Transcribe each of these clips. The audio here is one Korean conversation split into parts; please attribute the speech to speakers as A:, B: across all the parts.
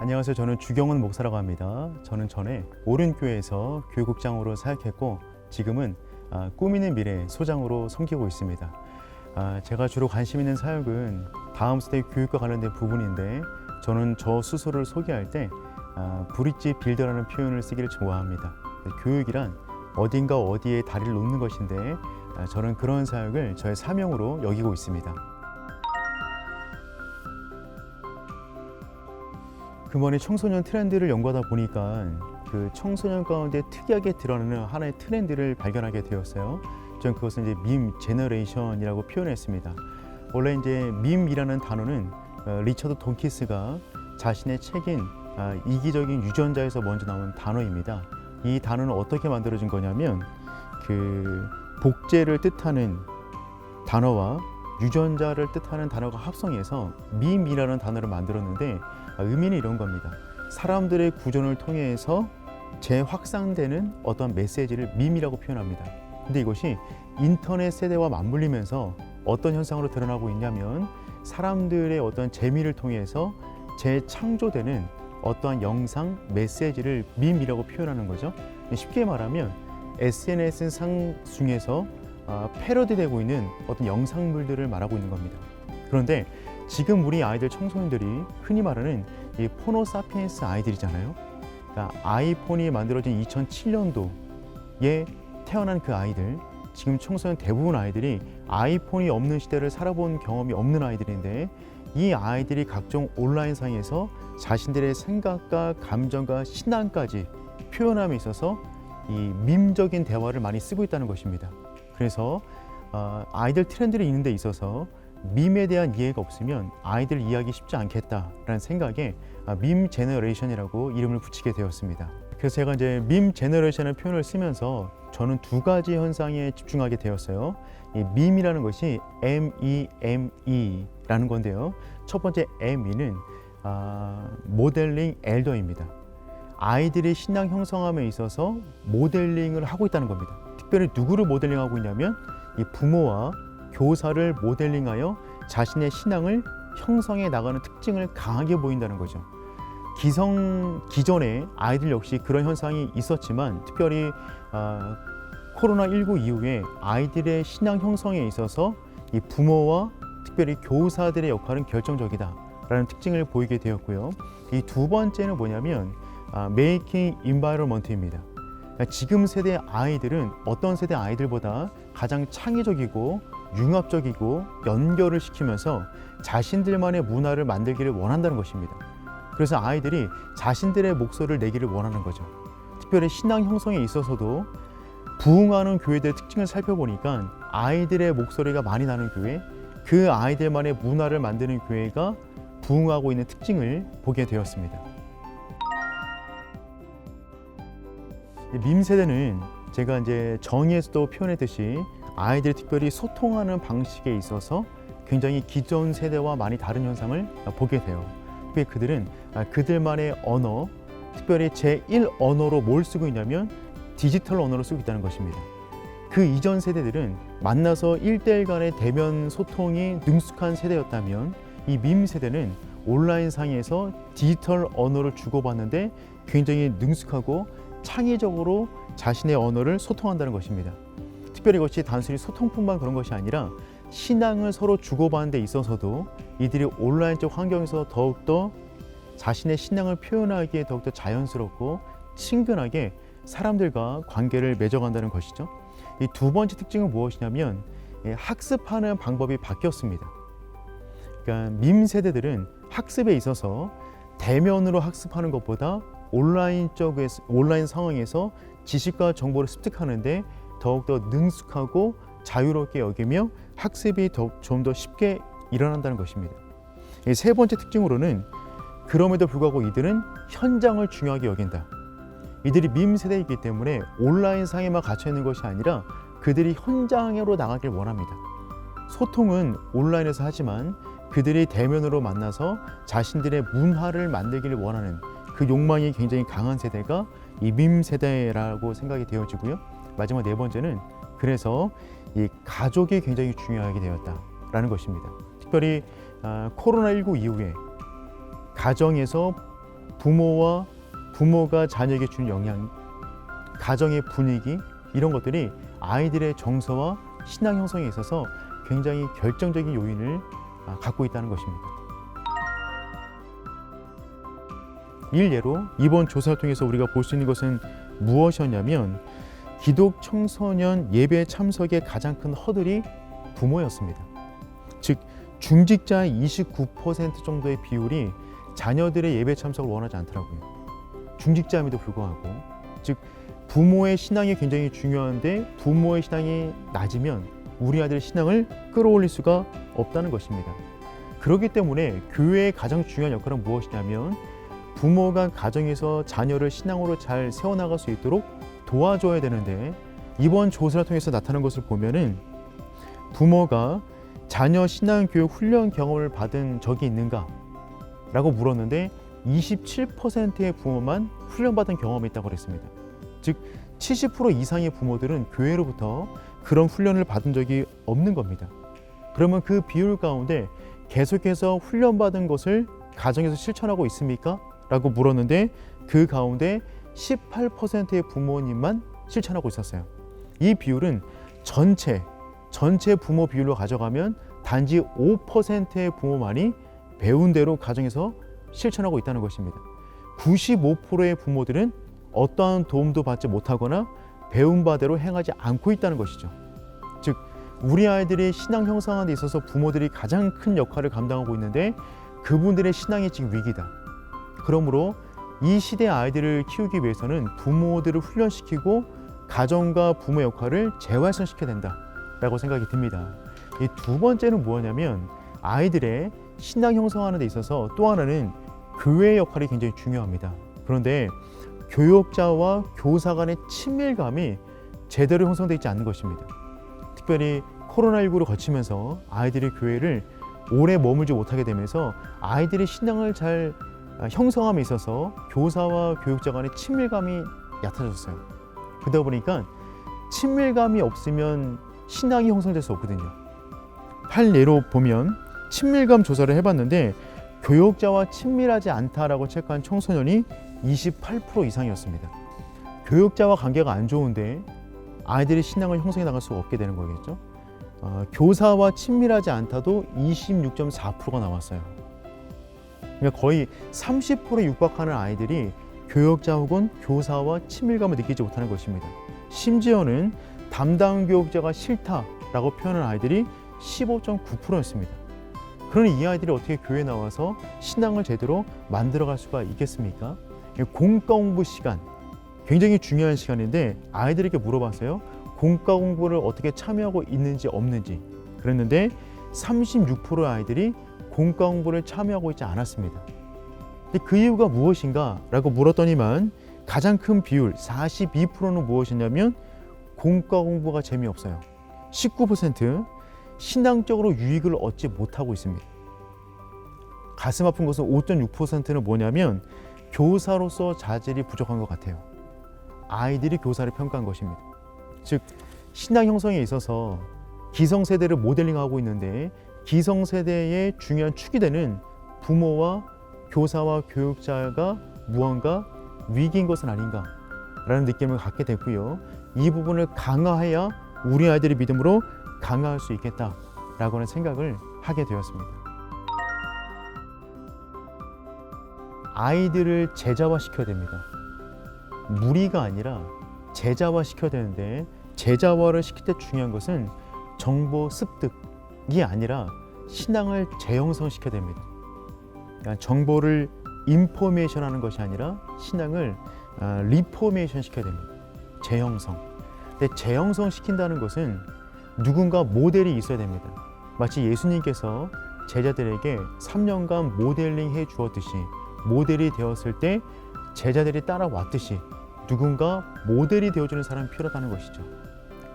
A: 안녕하세요. 저는 주경은 목사라고 합니다. 저는 전에 오른교회에서 교육국장으로 사역했고 지금은 꿈있는 미래 소장으로 섬기고 있습니다. 제가 주로 관심 있는 사역은 다음 세대 교육과 관련된 부분인데 저는 저 스스로를 소개할 때 브릿지 빌더라는 표현을 쓰기를 좋아합니다. 교육이란 어딘가 어디에 다리를 놓는 것인데 저는 그런 사역을 저의 사명으로 여기고 있습니다. 그번에 청소년 트렌드를 연구하다 보니까 그 청소년 가운데 특이하게 드러나는 하나의 트렌드를 발견하게 되었어요. 저는 그것은 이제 밈 제너레이션이라고 표현했습니다. 원래 이제 밈이라는 단어는 리처드 돈키스가 자신의 책인 이기적인 유전자에서 먼저 나온 단어입니다. 이 단어는 어떻게 만들어진 거냐면 그 복제를 뜻하는 단어와 유전자를 뜻하는 단어가 합성해서 밈이라는 단어를 만들었는데 의미는 이런 겁니다. 사람들의 구전을 통해서 재확산되는 어떤 메시지를 밈이라고 표현합니다. 근데 이것이 인터넷 세대와 맞물리면서 어떤 현상으로 드러나고 있냐면 사람들의 어떤 재미를 통해서 재창조되는 어떠한 영상 메시지를 밈이라고 표현하는 거죠. 쉽게 말하면 SNS 상 중에서 패러디되고 있는 어떤 영상물들을 말하고 있는 겁니다. 그런데 지금 우리 아이들 청소년들이 흔히 말하는 이 포노사피엔스 아이들이잖아요. 그러니까 아이폰이 만들어진 2007년도에 태어난 그 아이들, 지금 청소년 대부분 아이들이 아이폰이 없는 시대를 살아본 경험이 없는 아이들인데 이 아이들이 각종 온라인상에서 자신들의 생각과 감정과 신앙까지 표현함에 있어서 이 밈적인 대화를 많이 쓰고 있다는 것입니다. 그래서 아이들 트렌드를 읽는 데 있어서 밈에 대한 이해가 없으면 아이들 이해하기 쉽지 않겠다라는 생각에 밈 제너레이션이라고 이름을 붙이게 되었습니다. 그래서 제가 이제 밈 제너레이션의 표현을 쓰면서 저는 두 가지 현상에 집중하게 되었어요. 이 밈이라는 것이 MEME라는 건데요. 첫 번째 ME는 모델링 엘더입니다. 아이들이 신앙 형성함에 있어서 모델링을 하고 있다는 겁니다. 특별히 누구를 모델링하고 있냐면 이 부모와 교사를 모델링하여 자신의 신앙을 형성해 나가는 특징을 강하게 보인다는 거죠. 기존에 아이들 역시 그런 현상이 있었지만 특별히 코로나19 이후에 아이들의 신앙 형성에 있어서 이 부모와 특별히 교사들의 역할은 결정적이다라는 특징을 보이게 되었고요. 이 두 번째는 뭐냐면 메이킹 인바이러먼트입니다. 지금 세대 아이들은 어떤 세대 아이들보다 가장 창의적이고 융합적이고 연결을 시키면서 자신들만의 문화를 만들기를 원한다는 것입니다. 그래서 아이들이 자신들의 목소리를 내기를 원하는 거죠. 특별히 신앙 형성에 있어서도 부흥하는 교회들의 특징을 살펴보니까 아이들의 목소리가 많이 나는 교회, 그 아이들만의 문화를 만드는 교회가 부흥하고 있는 특징을 보게 되었습니다. 밈 세대는 제가 이제 정의에서도 표현했듯이 아이들이 특별히 소통하는 방식에 있어서 굉장히 기존 세대와 많이 다른 현상을 보게 돼요. 특별히 그들은 그들만의 언어, 특별히 제1 언어로 뭘 쓰고 있냐면 디지털 언어를 쓰고 있다는 것입니다. 그 이전 세대들은 만나서 1대1 간의 대면 소통이 능숙한 세대였다면 이 밈 세대는 온라인 상에서 디지털 언어를 주고받는데 굉장히 능숙하고 창의적으로 자신의 언어를 소통한다는 것입니다. 특별히 이것이 단순히 소통뿐만 그런 것이 아니라 신앙을 서로 주고받는 데 있어서도 이들이 온라인적 환경에서 더욱더 자신의 신앙을 표현하기에 더욱더 자연스럽고 친근하게 사람들과 관계를 맺어간다는 것이죠. 이 두 번째 특징은 무엇이냐면 학습하는 방법이 바뀌었습니다. 그러니까 밈 세대들은 학습에 있어서 대면으로 학습하는 것보다 온라인 상황에서 지식과 정보를 습득하는데 더욱더 능숙하고 자유롭게 여기며 학습이 좀 더 쉽게 일어난다는 것입니다. 세 번째 특징으로는 그럼에도 불구하고 이들은 현장을 중요하게 여긴다. 이들이 밈 세대이기 때문에 온라인 상에만 갇혀 있는 것이 아니라 그들이 현장으로 나가길 원합니다. 소통은 온라인에서 하지만 그들이 대면으로 만나서 자신들의 문화를 만들기를 원하는 그 욕망이 굉장히 강한 세대가 이 밈 세대라고 생각이 되어지고요. 마지막 네 번째는 그래서 이 가족이 굉장히 중요하게 되었다라는 것입니다. 특별히 코로나19 이후에 가정에서 부모가 자녀에게 주는 영향, 가정의 분위기 이런 것들이 아이들의 정서와 신앙 형성에 있어서 굉장히 결정적인 요인을 갖고 있다는 것입니다. 일례로 이번 조사를 통해서 우리가 볼 수 있는 것은 무엇이었냐면 기독 청소년 예배 참석의 가장 큰 허들이 부모였습니다. 즉 중직자의 29% 정도의 비율이 자녀들의 예배 참석을 원하지 않더라고요. 중직자임에도 불구하고, 즉 부모의 신앙이 굉장히 중요한데 부모의 신앙이 낮으면 우리 아들의 신앙을 끌어올릴 수가 없다는 것입니다. 그렇기 때문에 교회의 가장 중요한 역할은 무엇이냐면 부모가 가정에서 자녀를 신앙으로 잘 세워나갈 수 있도록 도와줘야 되는데, 이번 조사를 통해서 나타난 것을 보면은 부모가 자녀 신앙교육 훈련 경험을 받은 적이 있는가? 라고 물었는데 27%의 부모만 훈련받은 경험이 있다고 그랬습니다. 즉 70% 이상의 부모들은 교회로부터 그런 훈련을 받은 적이 없는 겁니다. 그러면 그 비율 가운데 계속해서 훈련받은 것을 가정에서 실천하고 있습니까? 라고 물었는데 그 가운데 18%의 부모님만 실천하고 있었어요. 이 비율은 전체 부모 비율로 가져가면 단지 5%의 부모만이 배운 대로 가정에서 실천하고 있다는 것입니다. 95%의 부모들은 어떠한 도움도 받지 못하거나 배운 바대로 행하지 않고 있다는 것이죠. 즉 우리 아이들이 신앙 형성하는 데 있어서 부모들이 가장 큰 역할을 감당하고 있는데 그분들의 신앙이 지금 위기다. 그러므로 이 시대 아이들을 키우기 위해서는 부모들을 훈련시키고 가정과 부모 역할을 재활성시켜야 된다라고 생각이 듭니다. 이 두 번째는 뭐냐면 아이들의 신앙 형성하는 데 있어서 또 하나는 교회의 역할이 굉장히 중요합니다. 그런데 교육자와 교사 간의 친밀감이 제대로 형성되어 있지 않는 것입니다. 특별히 코로나19를 거치면서 아이들이 교회를 오래 머물지 못하게 되면서 아이들의 신앙을 잘 형성함에 있어서 교사와 교육자 간의 친밀감이 얕아졌어요. 그러다 보니까 친밀감이 없으면 신앙이 형성될 수 없거든요. 판례로 보면 친밀감 조사를 해봤는데 교육자와 친밀하지 않다라고 체크한 청소년이 28% 이상이었습니다. 교육자와 관계가 안 좋은데 아이들이 신앙을 형성해 나갈 수가 없게 되는 거겠죠. 교사와 친밀하지 않다도 26.4%가 나왔어요. 그러니까 거의 30%에 육박하는 아이들이 교육자 혹은 교사와 친밀감을 느끼지 못하는 것입니다. 심지어는 담당 교육자가 싫다라고 표현하는 아이들이 15.9%였습니다. 그러니 이 아이들이 어떻게 교회에 나와서 신앙을 제대로 만들어갈 수가 있겠습니까? 공과 공부 시간, 굉장히 중요한 시간인데 아이들에게 물어봤어요. 공과 공부를 어떻게 참여하고 있는지 없는지. 그랬는데 36%의 아이들이 공과 공부를 참여하고 있지 않았습니다. 근데 그 이유가 무엇인가? 라고 물었더니만 가장 큰 비율 42%는 무엇이냐면 공과 공부가 재미없어요. 19% 신앙적으로 유익을 얻지 못하고 있습니다. 가슴 아픈 것은 5.6%는 뭐냐면 교사로서 자질이 부족한 것 같아요. 아이들이 교사를 평가한 것입니다. 즉 신앙 형성에 있어서 기성세대를 모델링하고 있는데 기성세대의 중요한 축이 되는 부모와 교사와 교육자가 무언가 위기인 것은 아닌가라는 느낌을 갖게 됐고요. 이 부분을 강화해야 우리 아이들의 믿음으로 강화할 수 있겠다라고는 생각을 하게 되었습니다. 아이들을 제자화시켜야 됩니다. 무리가 아니라 제자화시켜야 되는데 제자화를 시킬 때 중요한 것은 정보 습득이 아니라 신앙을 재형성시켜야 됩니다. 그러니까 정보를 인포메이션 하는 것이 아니라 신앙을 리포메이션 시켜야 됩니다. 재형성. 근데 재형성 시킨다는 것은 누군가 모델이 있어야 됩니다. 마치 예수님께서 제자들에게 3년간 모델링 해 주었듯이 모델이 되었을 때 제자들이 따라왔듯이 누군가 모델이 되어주는 사람이 필요하다는 것이죠.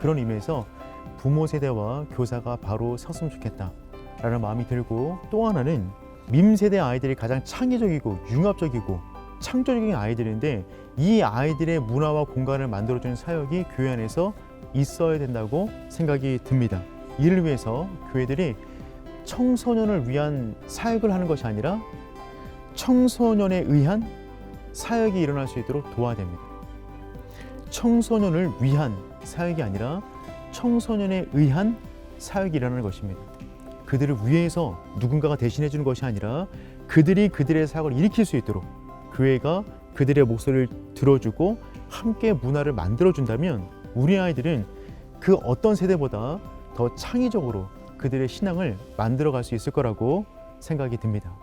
A: 그런 의미에서 부모 세대와 교사가 바로 섰으면 좋겠다라는 마음이 들고, 또 하나는 밈세대 아이들이 가장 창의적이고 융합적이고 창조적인 아이들인데 이 아이들의 문화와 공간을 만들어주는 사역이 교회 안에서 있어야 된다고 생각이 듭니다. 이를 위해서 교회들이 청소년을 위한 사역을 하는 것이 아니라 청소년에 의한 사역이 일어날 수 있도록 도와야 됩니다. 청소년을 위한 사역이 아니라 청소년에 의한 사역이 일어나는 것입니다. 그들을 위해서 누군가가 대신해 주는 것이 아니라 그들이 그들의 사역을 일으킬 수 있도록 교회가 그들의 목소리를 들어주고 함께 문화를 만들어준다면 우리 아이들은 그 어떤 세대보다 더 창의적으로 그들의 신앙을 만들어갈 수 있을 거라고 생각이 듭니다.